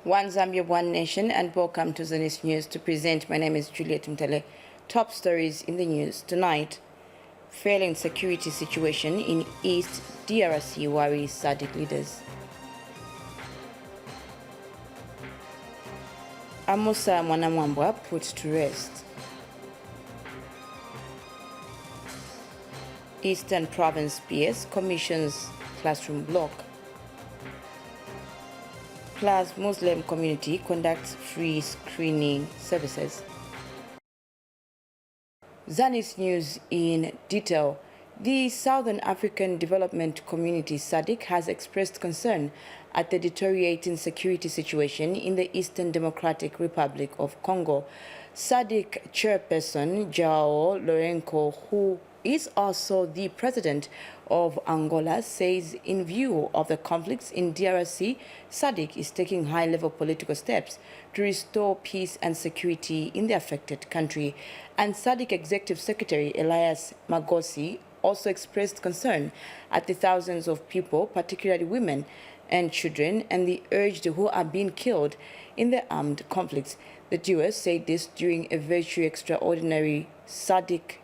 One Zambia, One Nation, and welcome to Zanis News. To present, my name is Juliet Mtele. Top stories in the news tonight. Failing security situation in East DRC worries SADC leaders. Amusa Mwanamwambwa put to rest. Eastern Province PS commissions classroom block. Plus, Muslim community conducts free screening services. Zanis News in detail. The Southern African Development Community SADC has expressed concern at the deteriorating security situation in the Eastern Democratic Republic of Congo. SADC chairperson João Lourenço, who is also the president of Angola, says in view of the conflicts in DRC, SADC is taking high-level political steps to restore peace and security in the affected country. And SADC Executive Secretary Elias Magosi also expressed concern at the thousands of people, particularly women and children, and the urged who are being killed in the armed conflicts. The duo said this during a virtual extraordinary SADC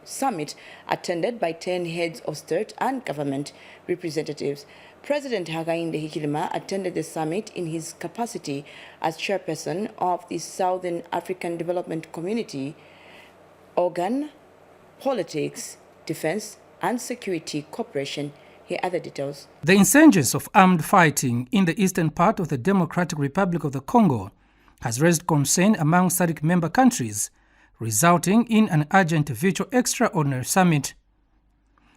summit attended by 10 heads of state and government representatives. President Hakainde Hichilema attended the summit in his capacity as chairperson of the Southern African Development Community Organ, Politics, Defense and Security Cooperation. Here are the details. The insurgence of armed fighting in the eastern part of the Democratic Republic of the Congo has raised concern among SADC member countries, resulting in an urgent virtual extraordinary summit.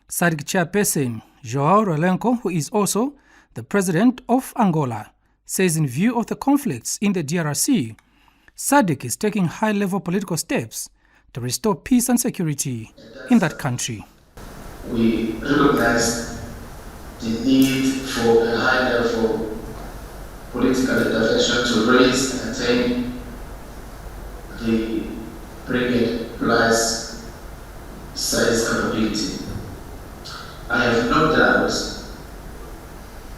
SADC chairperson João Lourenço, who is also the president of Angola, says in view of the conflicts in the DRC, SADC is taking high-level political steps to restore peace and security in that country. We recognize the need for a high-level political intervention to raise and attain the brigade plus size capability. I have no doubt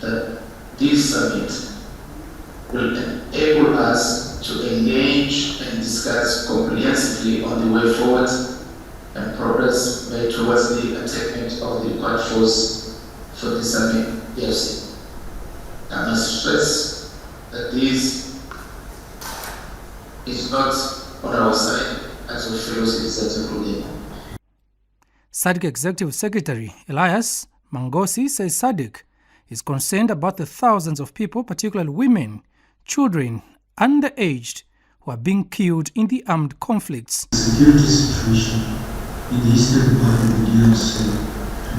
that this summit will enable us to engage and discuss comprehensively on the way forward and progress made towards the attainment of the required force for the summit EFC. I must stress that this is not on our side as a fellow citizens of Rwanda. SADC Executive Secretary Elias Mangosi says SADC is concerned about the thousands of people, particularly women, children, and the aged, who are being killed in the armed conflicts. The security situation in the eastern part of the DRC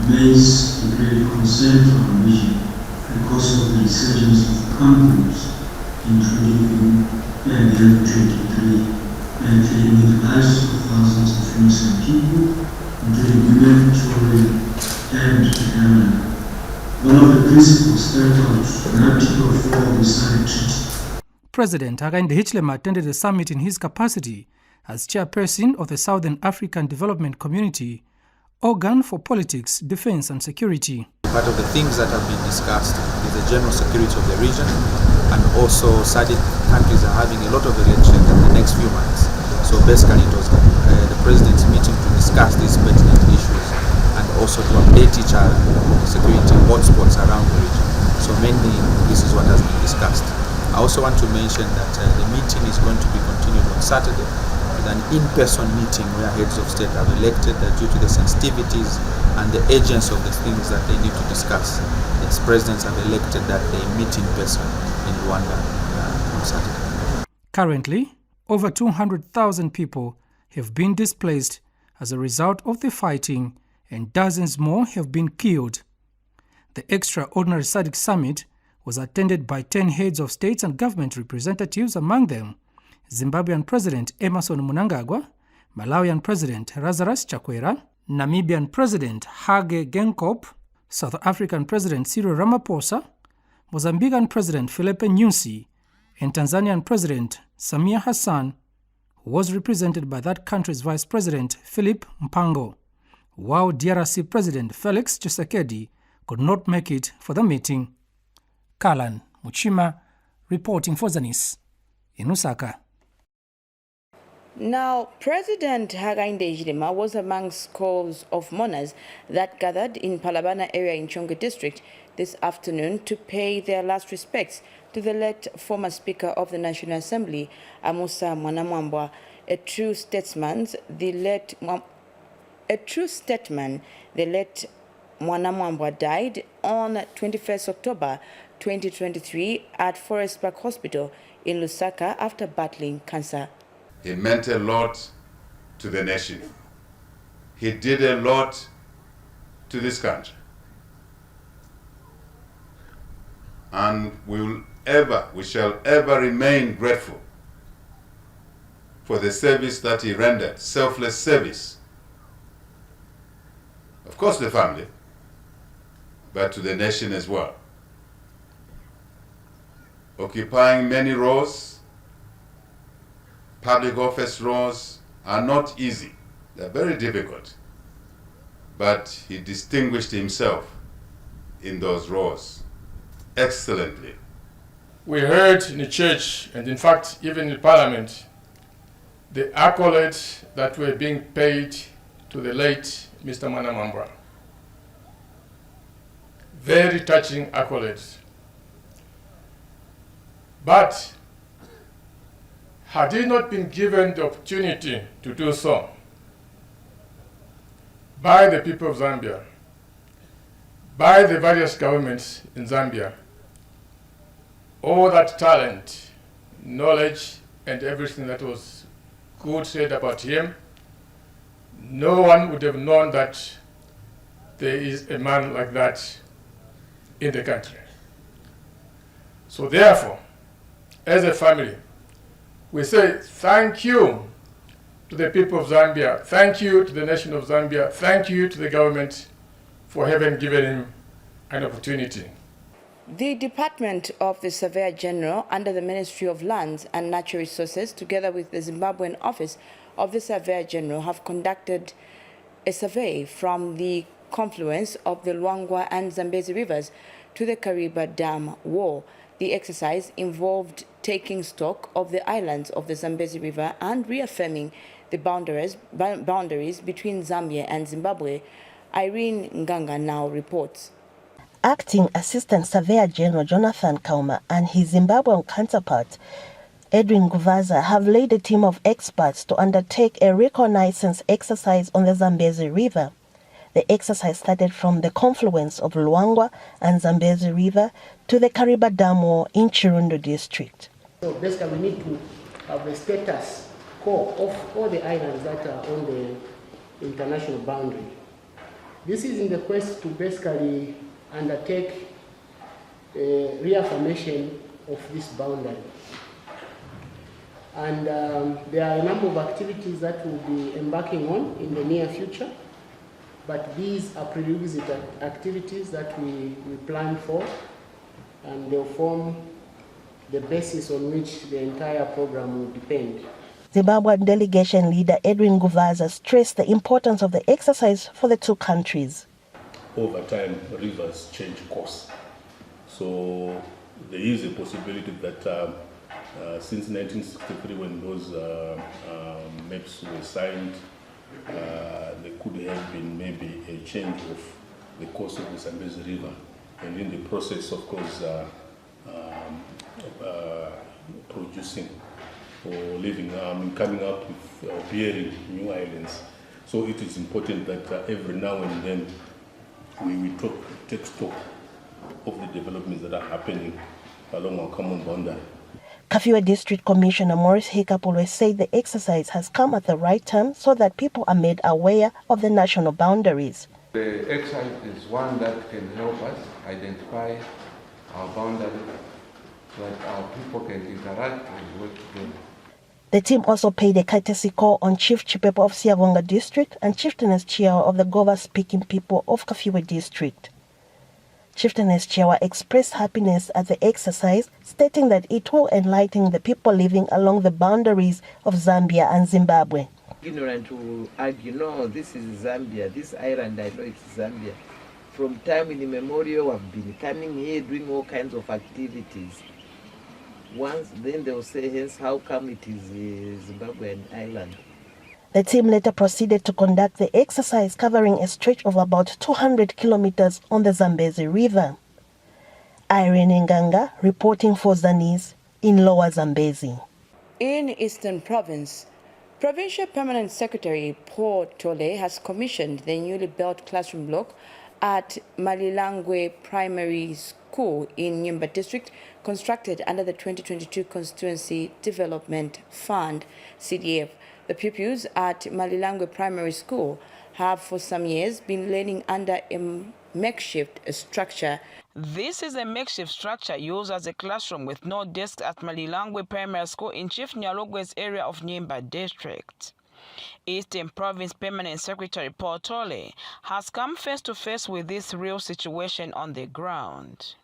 remains a great concern to our region because of the resurgence of armed groups, including M23, and claiming the lives of thousands of innocent people, including women, children, and women. One of the principles set out in Article 4 of the SADC Treaty. President Hakainde Hichilema attended the summit in his capacity as chairperson of the Southern African Development Community Organ for Politics, Defense and Security. Part of the things that have been discussed is the general security of the region, and also SADC countries are having a lot of elections in the next few months. So basically it was the president's meeting to discuss these pertinent issues and also to update each other on the security hotspots around the region. So mainly this is what has been discussed. I also want to mention that the meeting is going to be continued on Saturday with an in-person meeting where heads of state have elected due to the sensitivities and the urgency of the things that they need to discuss. Its presidents have elected that they meet in person in Rwanda on Saturday. Currently, over 200,000 people have been displaced as a result of the fighting, and dozens more have been killed. The extraordinary SADC summit was attended by 10 heads of states and government representatives, among them Zimbabwean President Emmerson Mnangagwa, Malawian President Lazarus Chakwera, Namibian President Hage Geingob, South African President Cyril Ramaphosa, Mozambican President Filipe Nyusi, and Tanzanian President Samia Hassan, who was represented by that country's Vice President Philip Mpango, while DRC President Felix Tshisekedi could not make it for the meeting. Kalan Muchima, Reporting for Zanis in Lusaka. Now, President Hakainde Hichilema was among scores of mourners that gathered in Palabana area in Chonge district this afternoon to pay their last respects to the late former Speaker of the National Assembly, Amusa Mwanamwambwa. A true statesman, the late Mwanamwambwa died on 21st October 2023 at Forest Park Hospital in Lusaka after battling cancer. He meant a lot to the nation. He did a lot to this country. And we shall ever remain grateful for the service that he rendered, selfless service. Of course, the family, but to the nation as well. Occupying many roles, public office roles are not easy. They're very difficult. But he distinguished himself in those roles excellently. We heard in the church, and in fact, even in Parliament, the accolades that were being paid to the late Mr. Mwanamwambwa. Very touching accolades. But had he not been given the opportunity to do so by the people of Zambia, by the various governments in Zambia, all that talent, knowledge, and everything that was good said about him, no one would have known that there is a man like that in the country. So therefore, as a family, we say thank you to the people of Zambia, thank you to the nation of Zambia, thank you to the government for having given him an opportunity. The Department of the Surveyor General under the Ministry of Lands and Natural Resources, together with the Zimbabwean Office of the Surveyor General, have conducted a survey from the confluence of the Luangwa and Zambezi rivers to the Kariba Dam wall. The exercise involved taking stock of the islands of the Zambezi River and reaffirming the boundaries between Zambia and Zimbabwe. Irene Nganga now reports. Acting Assistant Surveyor General Jonathan Kauma and his Zimbabwean counterpart, Edwin Guvaza, have led a team of experts to undertake a reconnaissance exercise on the Zambezi River. The exercise started from the confluence of Luangwa and Zambezi River to the Kariba Dam wall in Chirundo district. So basically we need to have a status quo of all the islands that are on the international boundary. This is in the quest to basically undertake a reaffirmation of this boundary. And there are a number of activities that we'll be embarking on in the near future, but these are prerequisite activities that we plan for, and they'll form the basis on which the entire program will depend. Zimbabwean delegation leader Edwin Guvaza stressed the importance of the exercise for the two countries. Over time, rivers change course. So there is a possibility that since 1963, when those maps were signed, there could have been maybe a change of the course of the Zambezi River. And in the process, of course, producing or living, coming up with bearing new islands. So it is important that every now and then we take stock of the developments that are happening along our common boundary. Kafue District Commissioner Maurice Hikapulwe said the exercise has come at the right time so that people are made aware of the national boundaries. The exercise is one that can help us identify our boundaries so that our people can interact and work together. The team also paid a courtesy call on Chief Chipepo of Siavonga District and Chieftainess Chiawa of the Gova-speaking people of Kafue District. Chieftainess Chiawa expressed happiness at the exercise, stating that it will enlighten the people living along the boundaries of Zambia and Zimbabwe. Ignorant to argue, no, this is Zambia, this island, I know it's Zambia. From time immemorial, I've been coming here doing all kinds of activities. once, then they'll say, hence, how come it is a Zimbabwean island? The team later proceeded to conduct the exercise covering a stretch of about 200 kilometers on the Zambezi River. Irene Nganga reporting for Zanis in Lower Zambezi. In Eastern Province, Provincial Permanent Secretary Paul Tole has commissioned the newly built classroom block at Malilangwe Primary School in Nyimba District, constructed under the 2022 Constituency Development Fund, CDF. The pupils at Malilangwe Primary School have for some years been learning under a makeshift structure. This is a makeshift structure used as a classroom with no desks at Malilangwe Primary School in Chief Nyalugwe's area of Nyimba District. Eastern Province Permanent Secretary Paul Tole has come face to face with this real situation on the ground.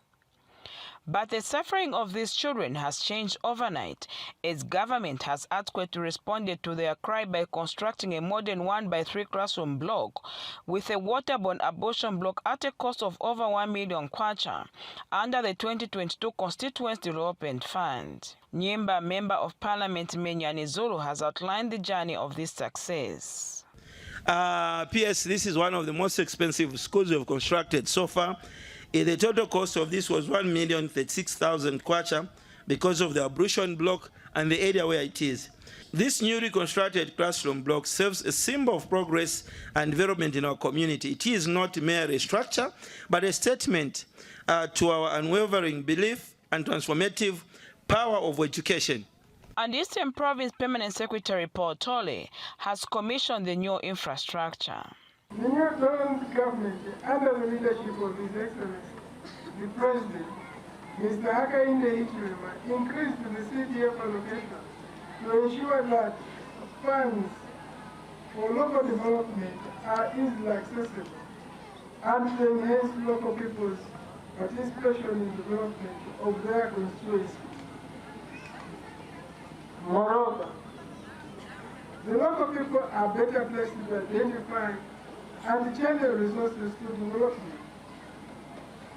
But the suffering of these children has changed overnight, as government has adequately responded to their cry by constructing a modern 1x3 classroom block with a waterborne abortion block at a cost of over 1 million kwacha under the 2022 Constituency Development Fund. Nyimba Member of Parliament Menyani Zulu has outlined the journey of this success. PS, this is one of the most expensive schools we've constructed so far. The total cost of this was 1,036,000 kwacha because of the abortion block and the area where it is. This newly constructed classroom block serves a symbol of progress and development in our community. It is not merely a structure, but a statement to our unwavering belief and transformative power of education. And Eastern Province Permanent Secretary Paul Tole has commissioned the new infrastructure. The new government, under the leadership of His Excellency, the President, Mr. Hakainde Hichilema, increased the CDF allocation to ensure that funds for local development are easily accessible and to enhance local people's participation in development of their constituency. Moreover, the local people are better placed to identify and channel resources to development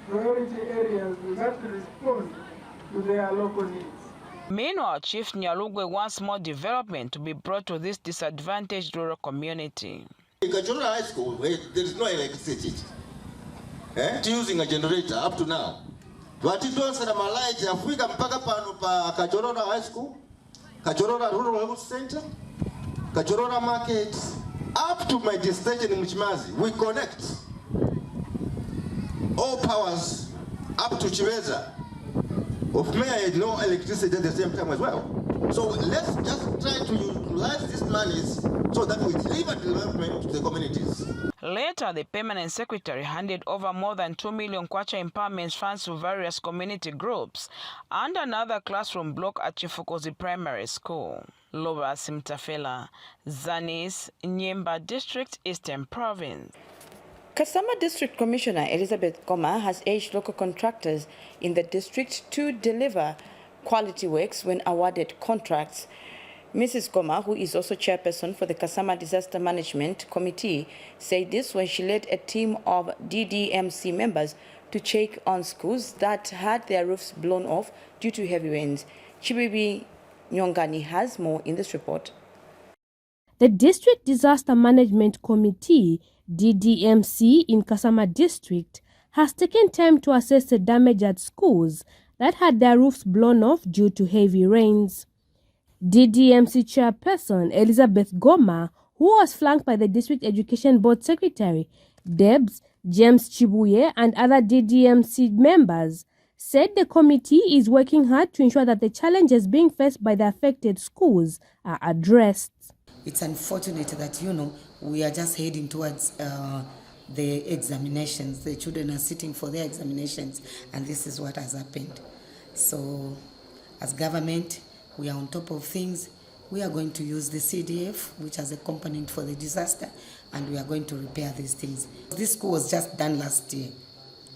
priority areas that respond to their local needs. Meanwhile, Chief Nyalugwe wants more development to be brought to this disadvantaged rural community. In Kachorora High School, where there is no electricity, using a generator up to now. But it was a light Africa mpaka pano pa Kachorora High School, Kachorora Rural Health Center, Kachorora Market, up to my station in Mchimazi. We connect all powers up to Chiveza. Of May had no electricity at the same time as well. So let's just try to utilize these monies so that we deliver development to the communities. Later, the Permanent Secretary handed over more than 2 million kwacha empowerment funds to various community groups and another classroom block at Chifukozi Primary School. Loba Simtafela, Zanis, Nyimba District, Eastern Province. Kasama District Commissioner Elizabeth Goma has urged local contractors in the district to deliver quality works when awarded contracts. Mrs. Goma, who is also chairperson for the Kasama Disaster Management Committee, said this when she led a team of DDMC members to check on schools that had their roofs blown off due to heavy rains. Chibibi Nyongani has more in this report. The District Disaster Management Committee, DDMC, in Kasama District has taken time to assess the damage at schools that had their roofs blown off due to heavy rains. DDMC chairperson Elizabeth Goma, who was flanked by the District Education Board Secretary Debs, James Chibuye and other DDMC members, said the committee is working hard to ensure that the challenges being faced by the affected schools are addressed. It's unfortunate that, we are just heading towards the examinations. The children are sitting for their examinations, and this is what has happened. So, as government, we are on top of things. We are going to use the CDF, which has a component for the disaster, and we are going to repair these things. This school was just done last year,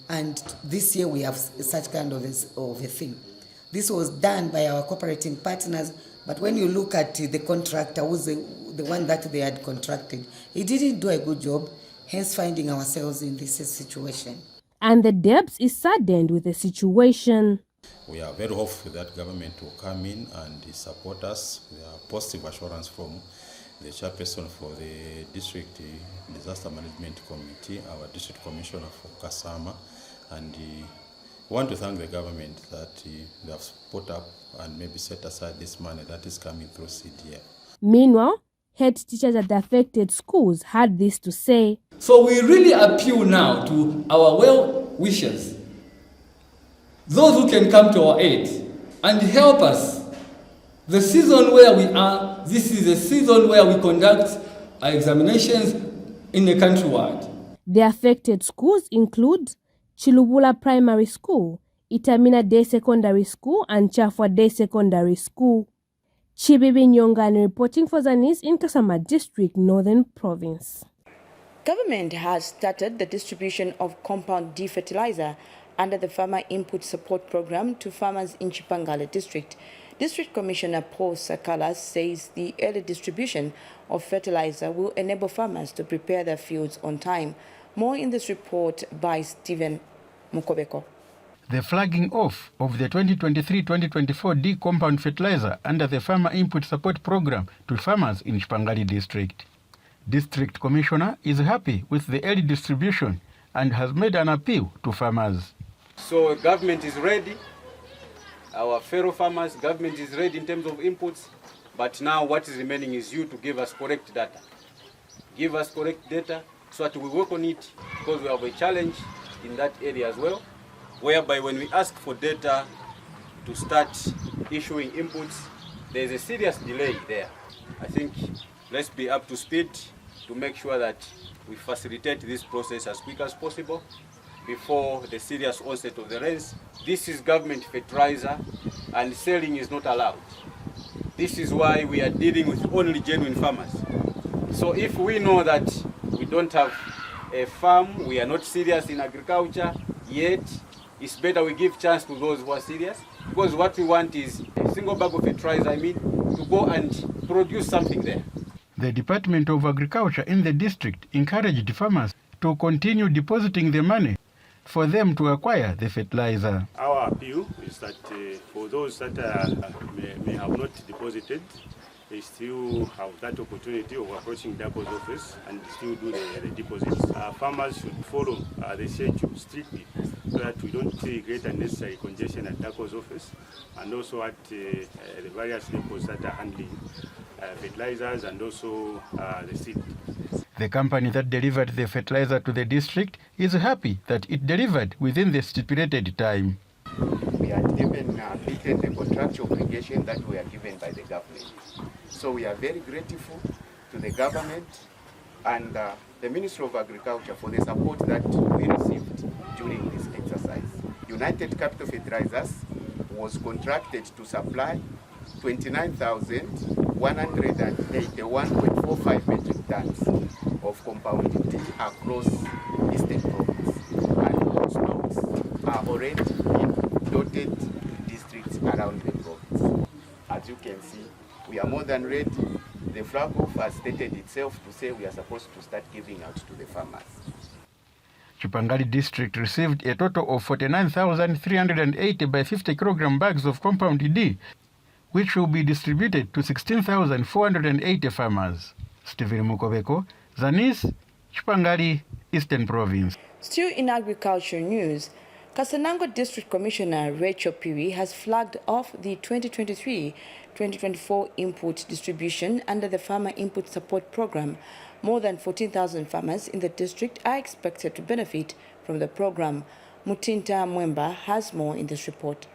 and this year we have such kind of a thing. This was done by our cooperating partners, but when you look at the contractor, who's the one that they had contracted, he didn't do a good job, hence finding ourselves in this situation. And the Debs is saddened with the situation. We are very hopeful that government will come in and support us. We have positive assurance from the chairperson for the District Disaster Management Committee, our District Commissioner for Kasama, and want to thank the government that they have put up and maybe set aside this money that is coming through CDF. Meanwhile, head teachers at the affected schools had this to say. So we really appeal now to our well-wishers, those who can come to our aid and help us. The season where we are, this is a season where we conduct our examinations in the countrywide. The affected schools include Chilubula Primary School, Itamina Day Secondary School and Chafwa Day Secondary School. Chibibi Nyongani reporting for Zanis in Kasama District, Northern Province. Government has started the distribution of compound D fertilizer under the Farmer Input Support Program to farmers in Chipangale District. District Commissioner Paul Sakala says the early distribution of fertilizer will enable farmers to prepare their fields on time. More in this report by Stephen Mukobeko. The flagging off of the 2023-2024 D compound fertilizer under the Farmer Input Support Program to farmers in Chipangale District. District Commissioner is happy with the early distribution and has made an appeal to farmers. So government is ready, our fellow farmers, government is ready in terms of inputs, but now what is remaining is you to give us correct data. Give us correct data so that we work on it, because we have a challenge in that area as well, whereby when we ask for data to start issuing inputs, there is a serious delay there. I think let's be up to speed to make sure that we facilitate this process as quick as possible before the serious onset of the rains. This is government fertilizer and selling is not allowed. This is why we are dealing with only genuine farmers. So if we know that we don't have a farm, we are not serious in agriculture yet, it's better we give chance to those who are serious, because what we want is a single bag of fertilizer, to go and produce something there. The Department of Agriculture in the district encouraged farmers to continue depositing the money for them to acquire the fertilizer. Our appeal is that for those that may have not deposited, they still have that opportunity of approaching DACO's office and still do the deposits. Farmers should follow the schedule strictly so that we don't create unnecessary congestion at DACO's office and also at the various depots that are handling fertilizers and also the seed. The company that delivered the fertilizer to the district is happy that it delivered within the stipulated time. We had even meted the contractual obligation that we are given by the government. So we are very grateful to the government and the Ministry of Agriculture for the support that we received during this exercise. United Capital Fertilizers was contracted to supply 29,181.45 metric tons of compound D across Eastern Province. And those lots are already in dotted districts around the province. As you can see, we are more than ready. The flag off has stated itself to say we are supposed to start giving out to the farmers. Chipangale District received a total of 49,380 by 50 kilogram bags of compound D, which will be distributed to 16,480 farmers. Stephen Mukobeko, Zanis, Chipangale, Eastern Province. Still in agriculture news, Kasanango District Commissioner Rachel Piri has flagged off the 2023-2024 input distribution under the Farmer Input Support Program. More than 14,000 farmers in the district are expected to benefit from the program. Mutinta Mwemba has more in this report.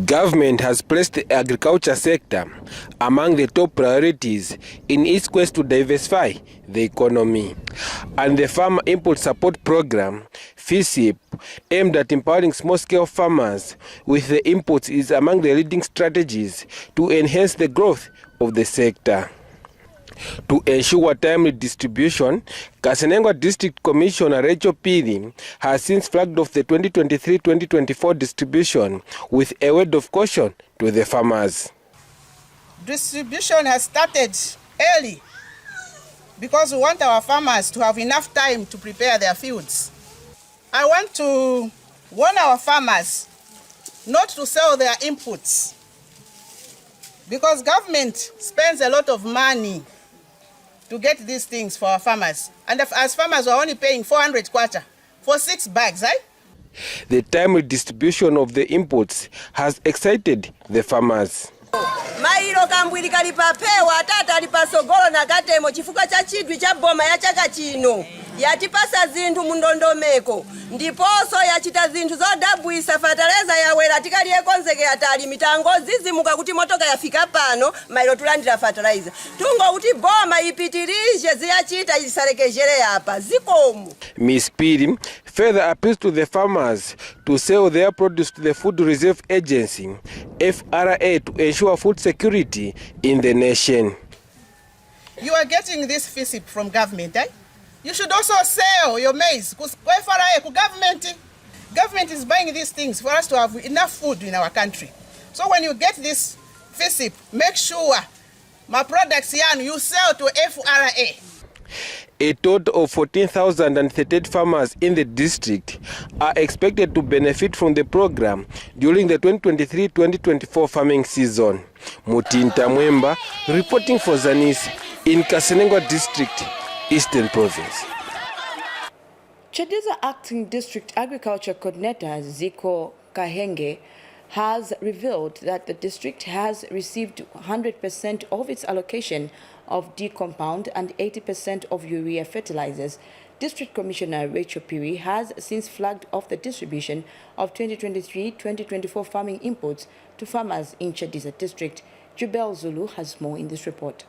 Government has placed the agriculture sector among the top priorities in its quest to diversify the economy. And the Farmer Input Support Program, FISIP, aimed at empowering small-scale farmers with the inputs, is among the leading strategies to enhance the growth of the sector. To ensure timely distribution, Kasenengwa District Commissioner Rachel Piri has since flagged off the 2023-2024 distribution with a word of caution to the farmers. Distribution has started early because we want our farmers to have enough time to prepare their fields. I want to warn our farmers not to sell their inputs, because government spends a lot of money to get these things for our farmers. And as farmers, we're only paying 400 kwacha for 6 bags, right? The timely distribution of the inputs has excited the farmers. Mairo kambwiri kali papewa tata alipasogolo na katemo chifuka cha chidwi cha boma ya chaka chino yatipasa zinthu mundondomeko ndiponso yachita zinthu zodabwisa fataleza yawera tikali ekonzeke atali mitango zizimuka kuti motoka yafika pano mairo tulandira fertilizer tungo kuti boma ipitirije ziyachita isarekejere hapa zikomo. Ms. Piri further appeals to the farmers to sell their produce to the Food Reserve Agency, FRA, to ensure food security in the nation. You are getting this FISIP from government, eh? You should also sell your maize. Government is buying these things for us to have enough food in our country. So when you get this FISIP, make sure my products you sell to FRA. A total of 14,038 farmers in the district are expected to benefit from the program during the 2023-2024 farming season. Mutinta Mwemba reporting for Zanis in Kasenengwa District, Eastern Province. Chadiza Acting District Agriculture Coordinator Ziko Kahenge has revealed that the district has received 100% of its allocation of D-compound and 80% of urea fertilizers. District Commissioner Rachel Piri has since flagged off the distribution of 2023-2024 farming inputs to farmers in Chadiza District. Jubel Zulu has more in this report.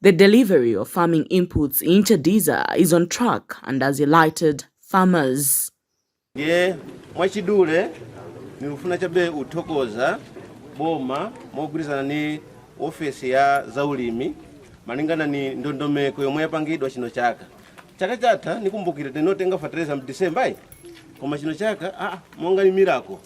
The delivery of farming inputs in Chadiza is on track and has delighted farmers. Mwachidule nilufuna chabe utokoza boma mogurizana ni ofisi ya zaulimi malingana ni ndondomeko yomwe yapangidwa chino chaka chata nikumbukire tenotenga fertilizer mu December koma chino chaka monga ni mirako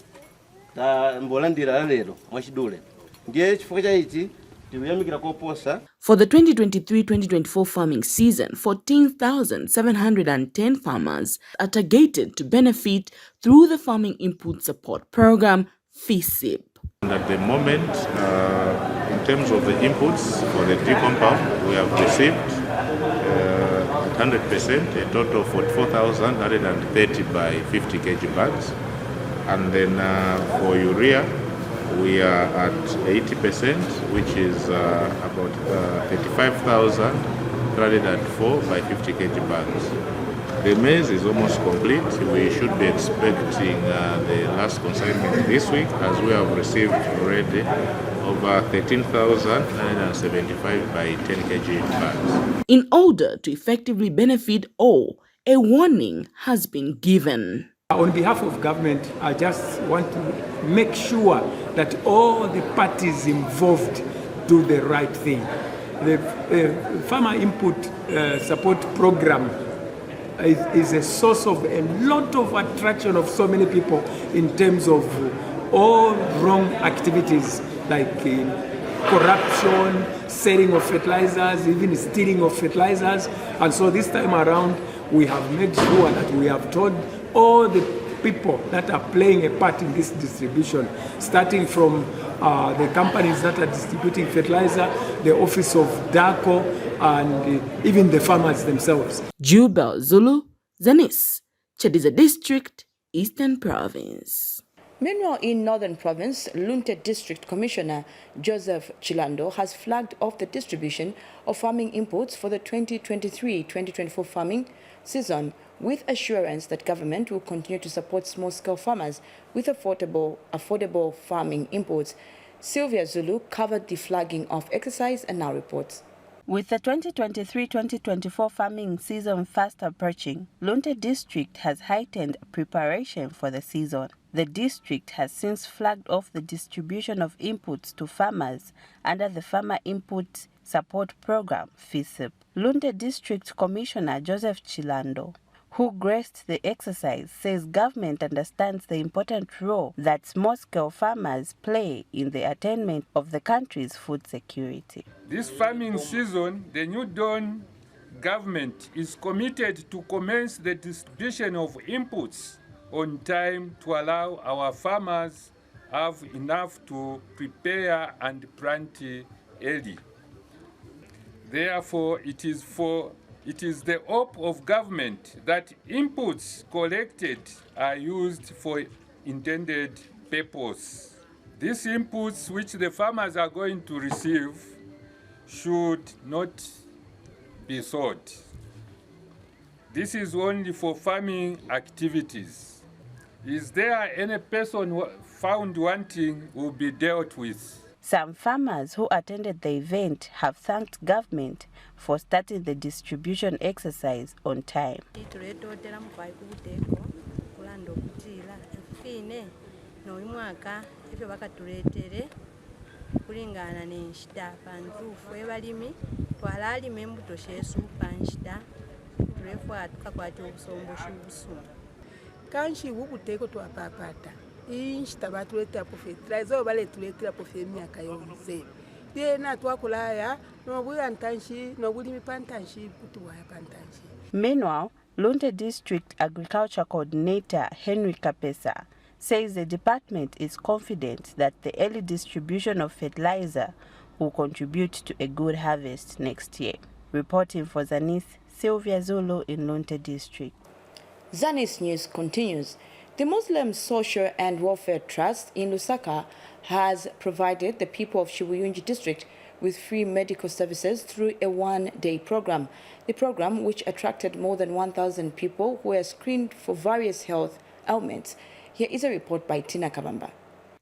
ta mbolandira lero mwachidule ndiye chifukwa cha ichi tikuyamikira koposa. For the 2023-2024 farming season, 14,710 farmers are targeted to benefit through the Farming Input Support Program, FISIP. And at the moment, in terms of the inputs for the D-compound, we have received 100%, a total of 44,130 by 50 kg bags. And then for urea, we are at 80%, which is about 35,304 by 50 kg bags. The maize is almost complete. We should be expecting the last consignment this week, as we have received already over 13,975 by 10 kg bags. In order to effectively benefit all, a warning has been given. On behalf of government, I just want to make sure that all the parties involved do the right thing. The Farmer Input Support Program is a source of a lot of attraction of so many people in terms of all wrong activities like corruption, selling of fertilizers, even stealing of fertilizers. And so this time around, we have made sure that we have told all the people that are playing a part in this distribution, starting from the companies that are distributing fertilizer, the office of DACO, and even the farmers themselves. Jubel Zulu, Zanis, Chadiza District, Eastern Province. Meanwhile, in Northern Province, Lunte District Commissioner Joseph Chilando has flagged off the distribution of farming inputs for the 2023-2024 farming season, with assurance that government will continue to support small-scale farmers with affordable farming inputs. Sylvia Zulu covered the flagging off exercise and now reports. With the 2023-2024 farming season fast approaching, Lunte District has heightened preparation for the season. The district has since flagged off the distribution of inputs to farmers under the Farmer Input Support Program, FISIP. Lunte District Commissioner Joseph Chilando, who graced the exercise, says government understands the important role that small-scale farmers play in the attainment of the country's food security. This farming season, the New Dawn government is committed to commence the distribution of inputs on time to allow our farmers have enough to prepare and plant early. Therefore, it is the hope of government that inputs collected are used for intended purpose. These inputs which the farmers are going to receive should not be sold. This is only for farming activities. Is there any person found wanting will be dealt with? Some farmers who attended the event have thanked government for starting the distribution exercise on time. Kanshi wubuteko twapapata inshita batuleta po fertilizer obale tuletera po miaka yonse yena twakulaya nobuya ntanshi nobulimi pantanshi kutuwaya pantanshi. Meanwhile, Lunte District Agriculture Coordinator Henry Kapesa says the department is confident that the early distribution of fertilizer will contribute to a good harvest next year. Reporting for Zanis, Sylvia Zulu in Lunte District. Zanis News continues. The Muslim Social and Welfare Trust in Lusaka has provided the people of Shibuyunji District with free medical services through a one-day program. The program, which attracted more than 1,000 people who were screened for various health ailments. Here is a report by Tina Kabamba.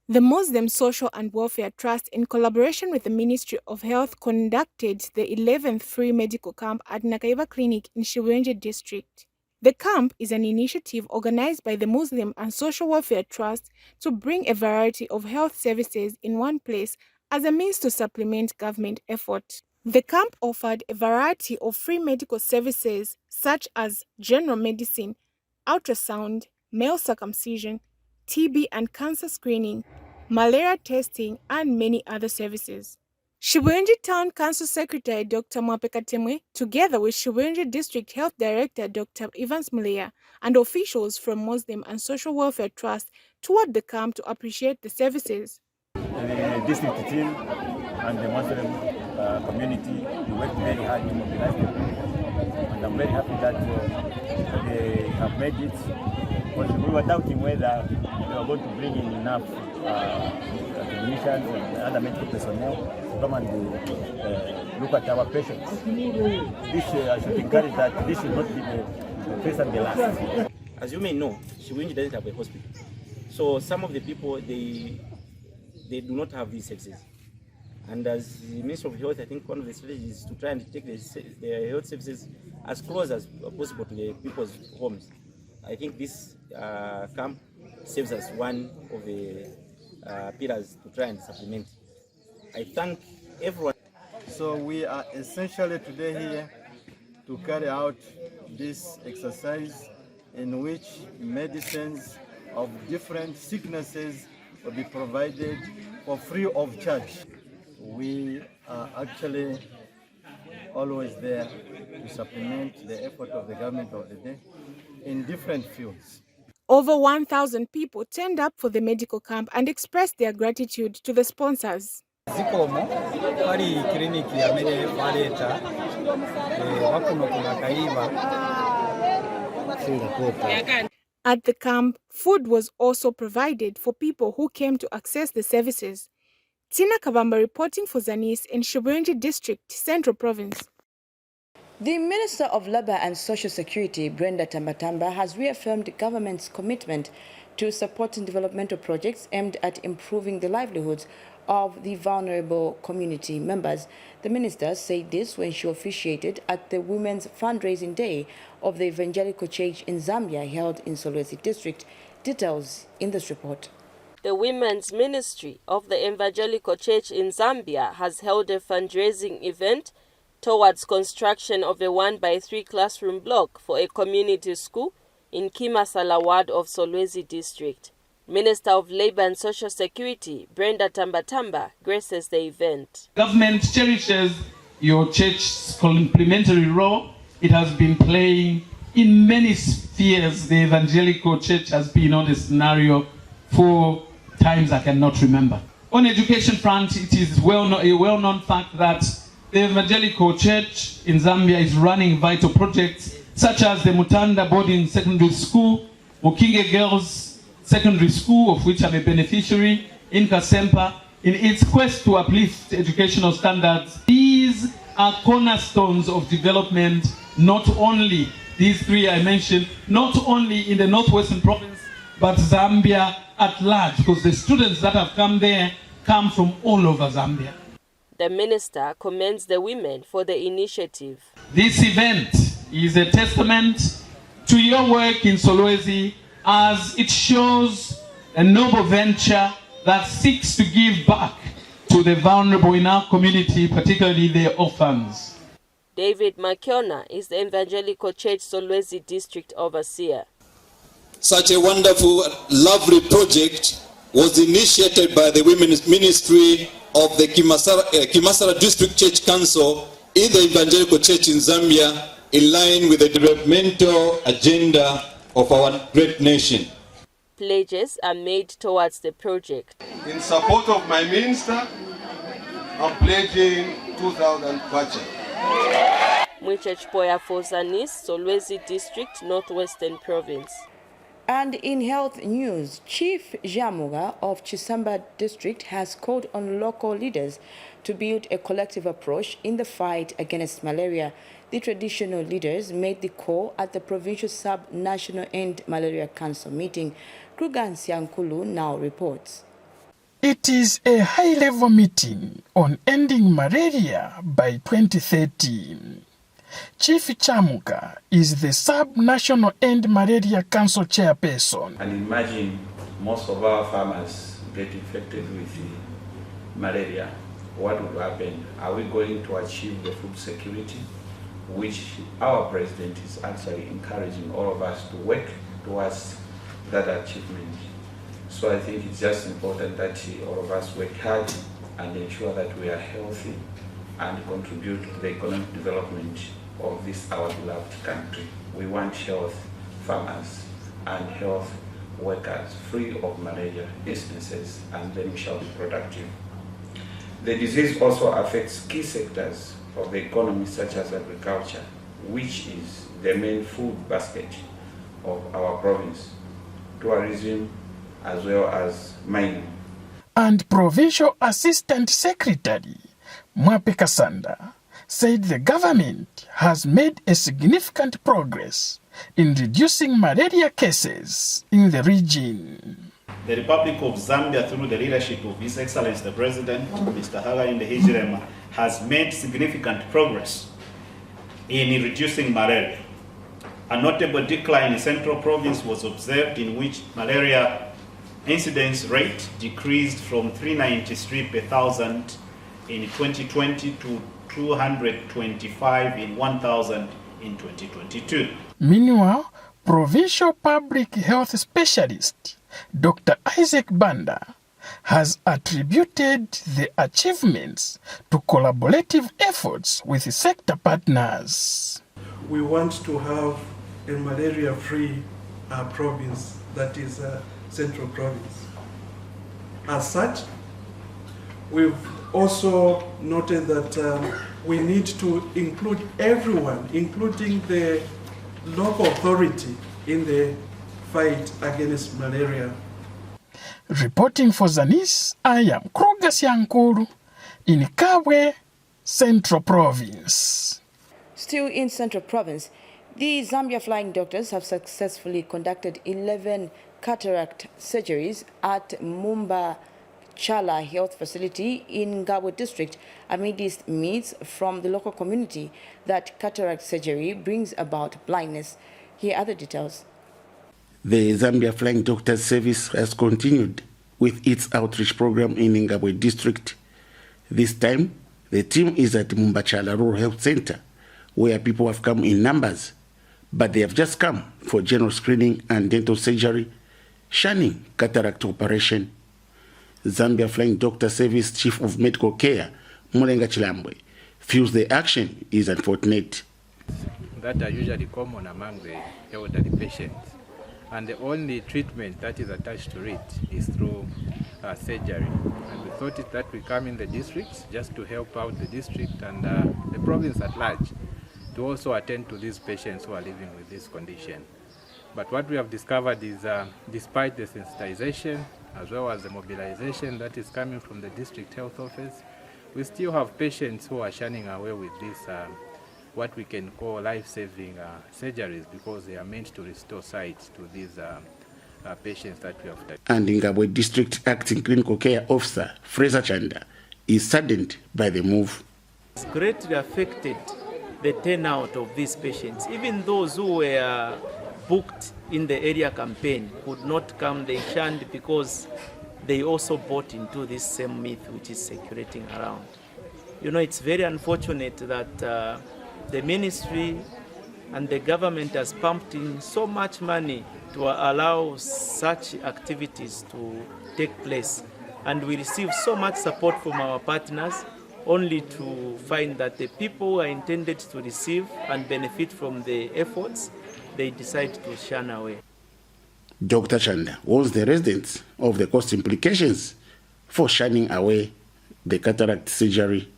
The Muslim Social and Welfare Trust, in collaboration with the Ministry of Health, conducted the 11th free medical camp at Nakaiva Clinic in Shibuyunji District. The camp is an initiative organized by the Muslim and Social Welfare Trust to bring a variety of health services in one place as a means to supplement government effort. The camp offered a variety of free medical services such as general medicine, ultrasound, male circumcision, TB and cancer screening, malaria testing, and many other services. Shibuyunji Town Council Secretary Dr. Mwapekatemwe, together with Shibuyunji District Health Director Dr. Evans Mulia and officials from Muslim and Social Welfare Trust, toured the camp to appreciate the services. The district team and the Muslim community worked very hard to mobilize them. And I'm very happy that they have made it. Because we were doubting whether they were going to bring in enough clinicians and other medical personnel to come and look at our patients. This I should encourage that this should not be the first and the last. As you may know, Shibuyunji doesn't have a hospital. So some of the people, they do not have these services. And as the Minister of Health, I think one of the strategies is to try and take the health services as close as possible to the people's homes. I think this camp serves as one of the pillars to try and supplement. I thank everyone. So we are essentially today here to carry out this exercise in which medicines of different sicknesses will be provided for free of charge. We are actually always there to supplement the effort of the government of the day in different fields. Over 1,000 people turned up for the medical camp and expressed their gratitude to the sponsors. At the camp, food was also provided for people who came to access the services. Tina Kabamba reporting for Zanis in Shibuyunji District, Central Province. The Minister of Labour and Social Security, Brenda Tambatamba, has reaffirmed the government's commitment to supporting developmental projects aimed at improving the livelihoods of the vulnerable community members. The minister said this when she officiated at the Women's Fundraising Day of the Evangelical Church in Zambia held in Solwezi District. Details in this report. The Women's Ministry of the Evangelical Church in Zambia has held a fundraising event towards construction of a 1x3 classroom block for a community school in Kimasala ward of Solwezi District. Minister of Labour and Social Security, Brenda Tambatamba, graces the event. Government cherishes your church's complementary role it has been playing in many spheres. The Evangelical Church has been on a scenario for times I cannot remember. On education front, it is a well-known fact that the Evangelical Church in Zambia is running vital projects such as the Mutanda Boarding Secondary School, Mukinge Girls Secondary School, of which I'm a beneficiary, in Kasempa, in its quest to uplift educational standards. These are cornerstones of development, not only these three I mentioned, not only in the Northwestern Province, but Zambia at large, because the students that have come there come from all over Zambia. The minister commends the women for the initiative. This event is a testament to your work in Solwezi, as it shows a noble venture that seeks to give back to the vulnerable in our community, particularly the orphans. David Makiona is the Evangelical Church Solwezi District Overseer. Such a wonderful, lovely project was initiated by the Women's Ministry of the Kimasara District Church Council in the Evangelical Church in Zambia, in line with the developmental agenda of our great nation. Pledges are made towards the project. In support of my minister, I'm pledging 2,000 kwacha. Mwichechpoya for Zanis, Solwezi District, Northwestern Province. And in health news, Chief Jamuga of Chisamba District has called on local leaders to build a collective approach in the fight against malaria. The traditional leaders made the call at the Provincial Sub-National End Malaria Council meeting. Krugan Siankulu now reports. It is a high-level meeting on ending malaria by 2030. Chief Chamuka is the Sub-National End Malaria Council chairperson. And imagine most of our farmers get infected with malaria. What would happen? Are we going to achieve the food security, which our president is actually encouraging all of us to work towards that achievement? So I think it's just important that all of us work hard and ensure that we are healthy and contribute to the economic development of this our beloved country. We want health farmers and health workers free of malaria instances, and then we shall be productive. The disease also affects key sectors of the economy such as agriculture, which is the main food basket of our province, tourism as well as mining. And Provincial Assistant Secretary Mwape Kasanda said the government has made a significant progress in reducing malaria cases in the region. The Republic of Zambia, through the leadership of His Excellency the President, Mr. Hakainde Hichilema, has made significant progress in reducing malaria. A notable decline in Central Province was observed, in which malaria incidence rate decreased from 393 per thousand in 2020 to 225 in 1,000 in 2022. Meanwhile, Provincial Public Health Specialist Dr. Isaac Banda has attributed the achievements to collaborative efforts with sector partners. We want to have a malaria-free province, that is Central Province. As such, we've also noted that we need to include everyone, including the local authority, in the fight against malaria. Reporting for Zanis, I am Kruger Siankuru in Kabwe, Central Province. Still in Central Province, the Zambia Flying Doctors have successfully conducted 11 cataract surgeries at Mumba Chala Health Facility in Ngabwe District amidst myths from the local community that cataract surgery brings about blindness. Here are the details. The Zambia Flying Doctors Service has continued with its outreach program in Ngabwe District. This time, the team is at Mumbachala Rural Health Center, where people have come in numbers, but they have just come for general screening and dental surgery, shunning cataract operation. Zambia Flying Doctor Service Chief of Medical Care, Mulenga Chilambwe, feels the action is unfortunate. That are usually common among the elderly patients. And the only treatment that is attached to it is through surgery. And we thought it that we come in the districts just to help out the district and the province at large to also attend to these patients who are living with this condition. But what we have discovered is despite the sensitization as well as the mobilization that is coming from the district health office, we still have patients who are shunning away with this what we can call life-saving surgeries, because they are meant to restore sight to these patients that we have touched. And Ngabwe District Acting Clinical Care Officer Fraser Chanda is saddened by the move. It's greatly affected the turnout of these patients. Even those who were booked in the area campaign could not come. They shunned because they also bought into this same myth which is circulating around. You know, it's very unfortunate that the ministry and the government has pumped in so much money to allow such activities to take place. And we receive so much support from our partners, only to find that the people who are intended to receive and benefit from the efforts, they decide to shun away. Dr. Chanda warns the residents of the cost implications for shunning away the cataract surgery.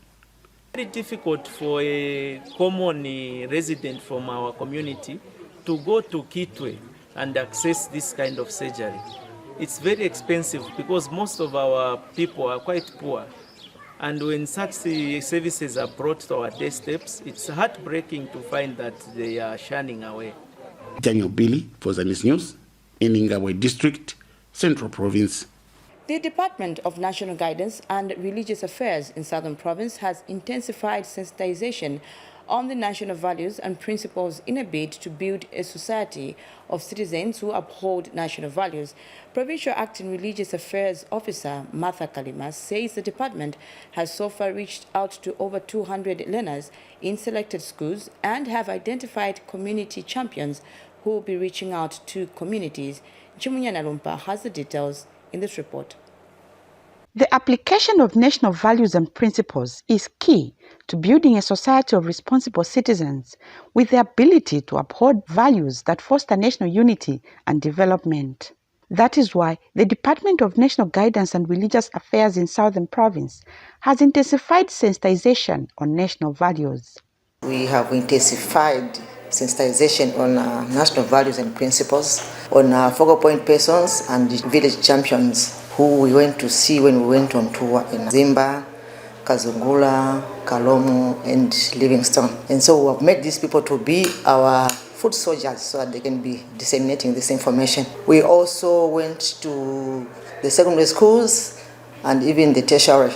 Very difficult for a common resident from our community to go to Kitwe and access this kind of surgery. It's very expensive because most of our people are quite poor. And when such services are brought to our doorsteps, it's heartbreaking to find that they are shunning away. Daniel Billy for Zanis News in Ngabwe District, Central Province. The Department of National Guidance and Religious Affairs in Southern Province has intensified sensitization on the national values and principles in a bid to build a society of citizens who uphold national values. Provincial Acting Religious Affairs Officer Martha Kalima says the department has so far reached out to over 200 learners in selected schools and have identified community champions who will be reaching out to communities. Chimunyana Lumpa has the details in this report. The application of national values and principles is key to building a society of responsible citizens with the ability to uphold values that foster national unity and development. That is why the Department of National Guidance and Religious Affairs in Southern Province has intensified sensitization on national values. We have intensified sensitization on national values and principles, on focal point persons and village champions who we went to see when we went on tour in Zimba, Kazungula, Kalomo, and Livingstone. And so we have made these people to be our foot soldiers so that they can be disseminating this information. We also went to the secondary schools and even the tertiary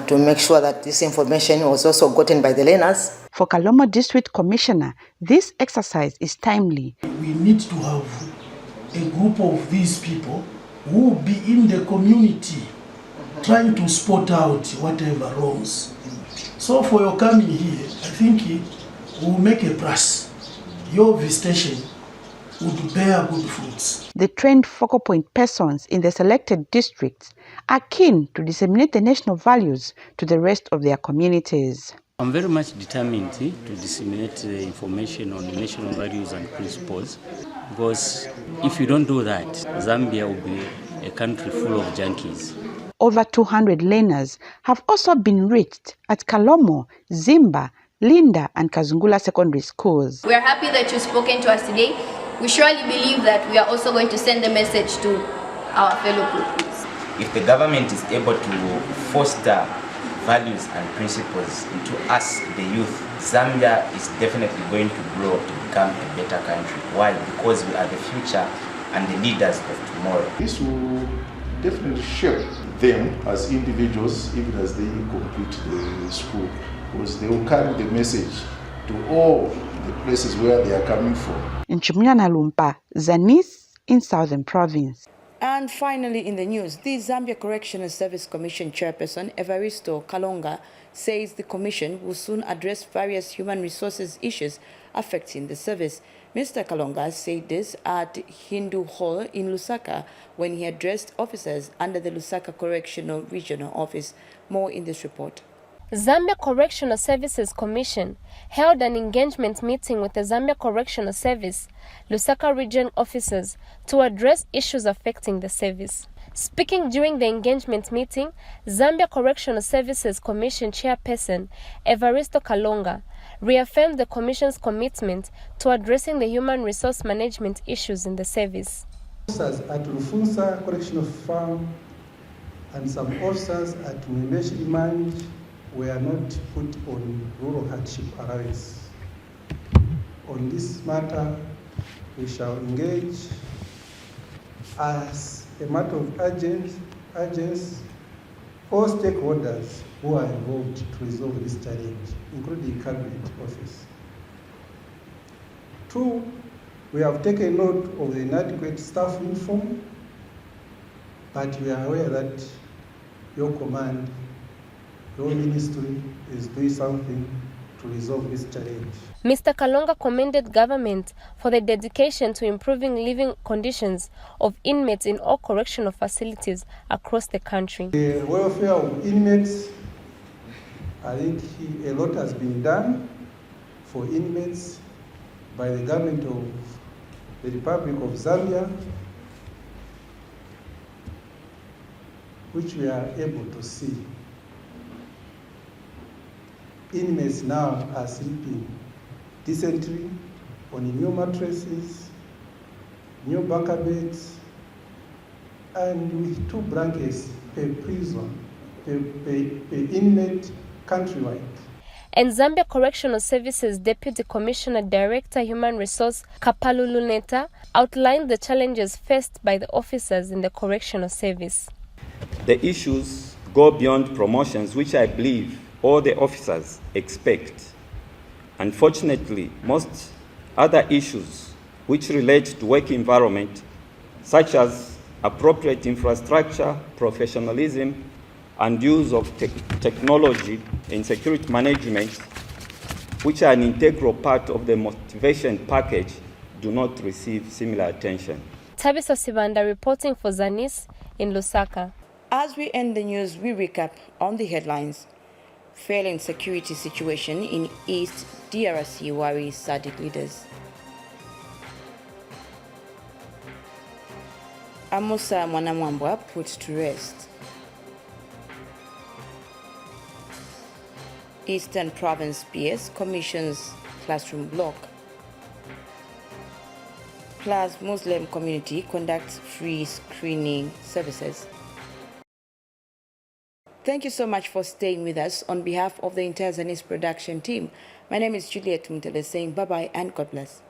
to make sure that this information was also gotten by the learners. For Kalomo District Commissioner, this exercise is timely. We need to have a group of these people who will be in the community trying to spot out whatever wrongs. So for your coming here, I think we'll make a plus. Your visitation would bear good fruits. The trained focal point persons in the selected districts are keen to disseminate the national values to the rest of their communities. I'm very much determined to disseminate the information on the national values and principles, because if you don't do that, Zambia will be a country full of junkies. Over 200 learners have also been reached at Kalomo, Zimba, Linda and Kazungula secondary schools. We are happy that you've spoken to us today. We surely believe that we are also going to send a message to our fellow pupils. If the government is able to foster values and principles into us, the youth, Zambia is definitely going to grow to become a better country. Why? Because we are the future and the leaders of tomorrow. This will definitely shape them as individuals even as they complete the school, because they will carry the message to all the places where they are coming from. In Chimunyana Lumpa, Zanis in Southern Province. And finally in the news, the Zambia Correctional Service Commission Chairperson Evaristo Kalonga says the commission will soon address various human resources issues affecting the service. Mr. Kalonga said this at Hindu Hall in Lusaka when he addressed officers under the Lusaka Correctional Regional Office. More in this report. Zambia Correctional Services Commission held an engagement meeting with the Zambia Correctional Service, Lusaka region officers to address issues affecting the service. Speaking during the engagement meeting, Zambia Correctional Services Commission Chairperson Evaristo Kalonga reaffirmed the Commission's commitment to addressing the human resource management issues in the service. Officers at Rufunsa Correctional Farm and some officers at Mwemeshi Remand were not put on rural hardship allowance. On this matter, we shall engage as a matter of urgency all stakeholders who are involved to resolve this challenge, including Cabinet Office. 2, we have taken note of the inadequate staff uniform, but we are aware that your command, your ministry is doing something to resolve this challenge. Mr. Kalonga commended government for the dedication to improving living conditions of inmates in all correctional facilities across the country. The welfare of inmates, I think a lot has been done for inmates by the government of the Republic of Zambia, which we are able to see. Inmates now are sleeping decently on new mattresses, new bunker beds, and with 2 blankets per prison, per inmate countrywide. And Zambia Correctional Services Deputy Commissioner Director Human Resource Kapalulu Neta outlined the challenges faced by the officers in the correctional service. The issues go beyond promotions, which I believe all the officers expect. Unfortunately, most other issues which relate to work environment, such as appropriate infrastructure, professionalism, and use of technology in security management, which are an integral part of the motivation package, do not receive similar attention. Tabisa Sibanda reporting for Zanis in Lusaka. As we end the news, we recap on the headlines. Failing security situation in East DRC worries SADC leaders. Amusa Mwanamwambwa put to rest. Eastern Province PS commissions classroom block. Plus Muslim community conducts free screening services. Thank you so much for staying with us. On behalf of the entire Zanis production team, my name is Juliet Mutele saying bye-bye and God bless.